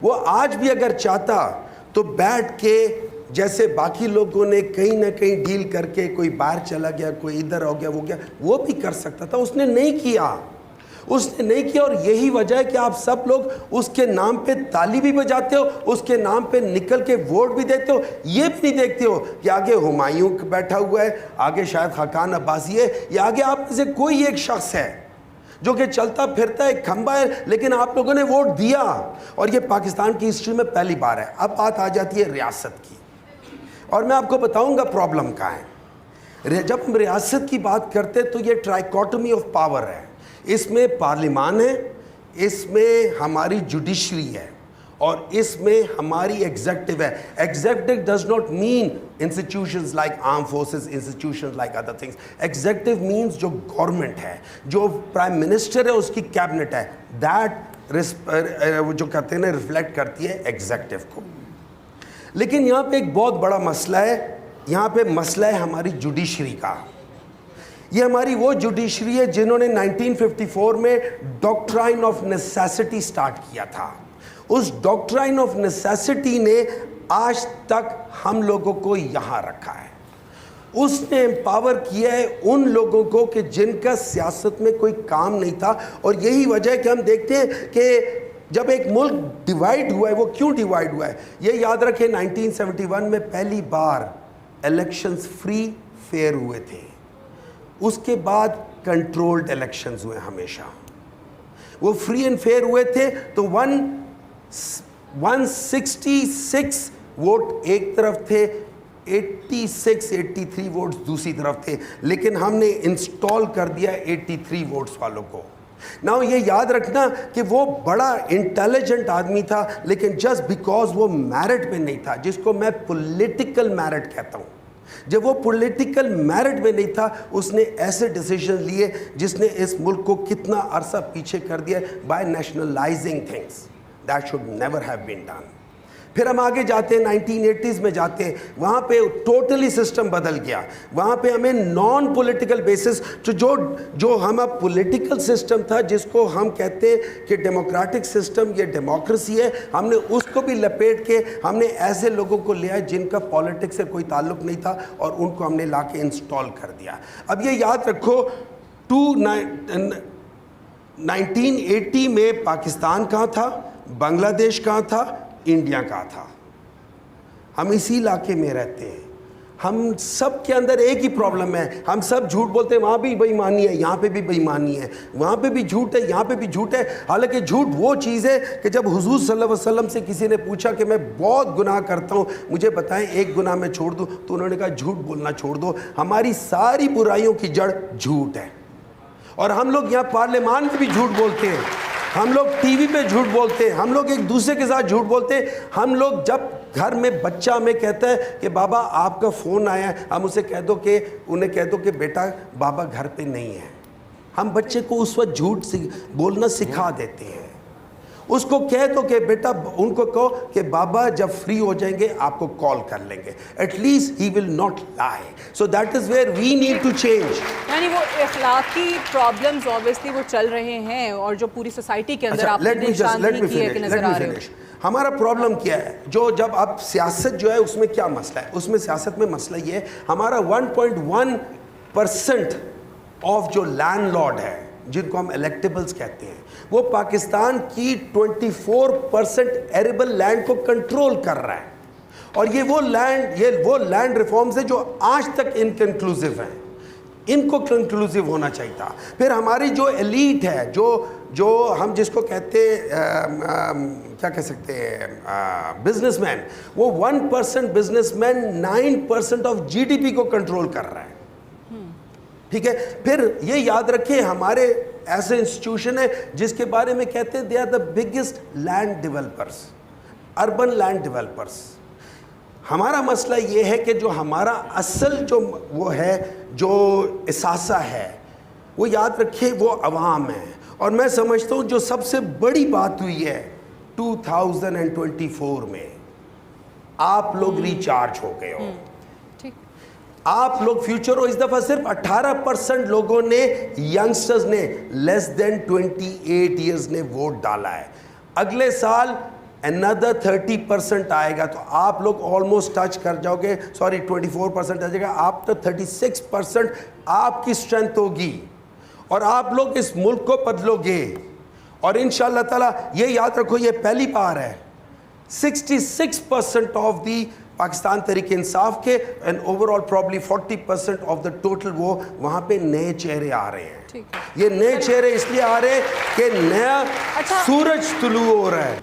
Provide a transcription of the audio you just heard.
وہ آج بھی اگر چاہتا تو بیٹھ کے جیسے باقی لوگوں نے کہیں نہ کہیں ڈیل کر کے کوئی باہر چلا گیا, کوئی ادھر ہو گیا, وہ گیا, وہ بھی کر سکتا تھا. اس نے نہیں کیا, اس نے نہیں کیا. اور یہی وجہ ہے کہ آپ سب لوگ اس کے نام پہ تالی بھی بجاتے ہو, اس کے نام پہ نکل کے ووٹ بھی دیتے ہو. یہ بھی نہیں دیکھتے ہو کہ آگے ہمایوں بیٹھا ہوا ہے, آگے شاید خاقان عباسی ہے, یا آگے آپ میں سے کوئی ایک شخص ہے جو کہ چلتا پھرتا ایک کھمبا ہے, لیکن آپ لوگوں نے ووٹ دیا. اور یہ پاکستان کی ہسٹری میں پہلی بار ہے. اب بات آ جاتی ہے ریاست کی, اور میں آپ کو بتاؤں گا پرابلم کہاں ہے. جب ہم ریاست کی بات کرتے تو یہ ٹرائیکوٹمی آف پاور ہے. اس میں پارلیمان ہے, اس میں ہماری جوڈیشری ہے, اور اس میں ہماری ایگزیکٹو ہے. Executive does not mean institutions like arm forces, institutions like other things. Executive means جو گورنمنٹ ہے, جو پرائم منسٹر ہے, اس کی کیبنٹ ہے, دیٹ جو کہتے ہیں نا ریفلیکٹ کرتی ہے ایگزیکٹو کو. لیکن یہاں پہ ایک بہت بڑا مسئلہ ہے. یہاں پہ مسئلہ ہے ہماری جوڈیشری کا. یہ ہماری وہ جوڈیشری ہے جنہوں نے 1954 میں ڈاکٹرائن آف نیسیسٹی سٹارٹ کیا تھا. اس ڈاکٹرائن آف نیسیسٹی نے آج تک ہم لوگوں کو یہاں رکھا ہے. اس نے امپاور کیا ہے ان لوگوں کو کہ جن کا سیاست میں کوئی کام نہیں تھا. اور یہی وجہ ہے کہ ہم دیکھتے ہیں کہ جب ایک ملک ڈیوائیڈ ہوا ہے, وہ کیوں ڈیوائیڈ ہوا ہے. یہ یاد رکھیں 1971 میں پہلی بار الیکشنز فری فیئر ہوئے تھے. اس کے بعد کنٹرولڈ الیکشنز ہوئے ہمیشہ. وہ فری اینڈ فیئر ہوئے تھے تو 166 ووٹ ایک طرف تھے, 83 ووٹس دوسری طرف تھے, لیکن ہم نے انسٹال کر دیا 83 ووٹس والوں کو. ناؤ یہ یاد رکھنا کہ وہ بڑا انٹیلیجنٹ آدمی تھا, لیکن جسٹ بیکاز وہ میرٹ میں نہیں تھا, جس کو میں پولیٹیکل میرٹ کہتا ہوں, جب وہ پولیٹیکل میرٹ میں نہیں تھا, اس نے ایسے ڈیسیژن لیے جس نے اس ملک کو کتنا عرصہ پیچھے کر دیا by nationalising things. That should never have been done. پھر ہم آگے جاتے ہیں 1980s میں جاتے ہیں, وہاں پہ ٹوٹلی سسٹم بدل گیا. وہاں پہ ہمیں نان پولیٹیکل بیسس جو ہم اب پولیٹیکل سسٹم تھا, جس کو ہم کہتے ہیں کہ ڈیموکریٹک سسٹم, یہ ڈیموکریسی ہے, ہم نے اس کو بھی لپیٹ کے ہم نے ایسے لوگوں کو لیا جن کا پالیٹکس سے کوئی تعلق نہیں تھا, اور ان کو ہم نے لا کے انسٹال کر دیا. اب یہ یاد رکھو 1980 میں پاکستان کہاں تھا, بنگلہ دیش کہاں تھا, انڈیا کہاں تھا. ہم اسی علاقے میں رہتے ہیں. ہم سب کے اندر ایک ہی پرابلم ہے, ہم سب جھوٹ بولتے ہیں. وہاں بھی بے ایمانی ہے, یہاں پہ بھی بے ایمانی ہے, وہاں پہ بھی جھوٹ ہے, یہاں پہ بھی جھوٹ ہے. حالانکہ جھوٹ وہ چیز ہے کہ جب حضور صلی اللہ علیہ وسلم سے کسی نے پوچھا کہ میں بہت گناہ کرتا ہوں, مجھے بتائیں ایک گناہ میں چھوڑ دوں, تو انہوں نے کہا جھوٹ بولنا چھوڑ دو. ہماری ساری برائیوں کی جڑ جھوٹ ہے. اور ہم لوگ یہاں پارلیمان میں بھی جھوٹ بولتے ہیں, ہم لوگ ٹی وی پہ جھوٹ بولتے ہیں, ہم لوگ ایک دوسرے کے ساتھ جھوٹ بولتے ہیں. ہم لوگ جب گھر میں بچہ ہمیں کہتا ہے کہ بابا آپ کا فون آیا ہے, ہم اسے انہیں کہہ دو کہ بیٹا بابا گھر پہ نہیں ہے. ہم بچے کو اس وقت جھوٹ بولنا سکھا دیتے ہیں. اس کو کہہ دو کہ بیٹا, ان کو کہو کہ بابا جب فری ہو جائیں گے آپ کو کال کر لیں گے. ایٹ لیسٹ ہی will not lie. So that is where we need to change. یعنی وہ اخلاقی پرابلمز اوبویسلی وہ چل رہے ہیں, اور جو پوری سوسائٹی کے اندر آپ نے نشاندہی کی ہے کہ نظر آ رہے ہیں. ہمارا پرابلم کیا ہے, جب اب سیاست جو ہے اس میں کیا مسئلہ ہے, اس میں سیاست میں مسئلہ یہ ہے ہمارا 1.1% آف جو لینڈ لارڈ ہے, جن کو ہم الیکٹیبلز کہتے ہیں, وہ پاکستان کی 24% ایریبل لینڈ کو کنٹرول کر رہا ہے. اور یہ وہ لینڈ ریفارمز ہیں جو آج تک انکنکلوسیو ہیں. ان کو کنکلوسیو ہونا چاہیے تھا. پھر ہماری جو ایلیٹ ہے, جو ہم جس کو کہتے کیا کہہ سکتے ہیں بزنس مین, وہ 1% بزنس مین 9% آف GDP کو کنٹرول کر رہا ہے. ٹھیک ہے. پھر یہ یاد رکھیں ہمارے ایسے انسٹیٹیوشن ہے جس کے بارے میں کہتے ہیں they are the biggest land developers, urban land developers. ہمارا مسئلہ یہ ہے کہ جو ہمارا اصل جو وہ ہے, جو اثاثہ ہے, وہ یاد رکھیں وہ عوام ہے. اور میں سمجھتا ہوں جو سب سے بڑی بات ہوئی ہے 2024 میں, آپ لوگ ریچارج ہو گئے ہو. آپ لوگ فیوچر ہو. اس دفعہ صرف 18% لوگوں نے, ینگسٹرز نے, لیس دین 28 ایئرز نے ووٹ ڈالا ہے. اگلے سال another 30% آئے گا تو آپ لوگ almost ٹچ کر جاؤ گے, سوری 24% آ جائے گا, آپ تو 36% آپ کی اسٹرینتھ ہوگی اور آپ لوگ اس ملک کو بدلو گے. اور انشاءاللہ تعالیٰ یہ یاد رکھو, یہ پہلی بار ہے 66% آف دی پاکستان تحریک انصاف کے and over all probably 40% of the total وہ وہاں پہ نئے چہرے آ رہے ہیں. یہ نئے چہرے اس لیے آ رہے ہیں کہ نیا سورج طلوع ہو رہا ہے.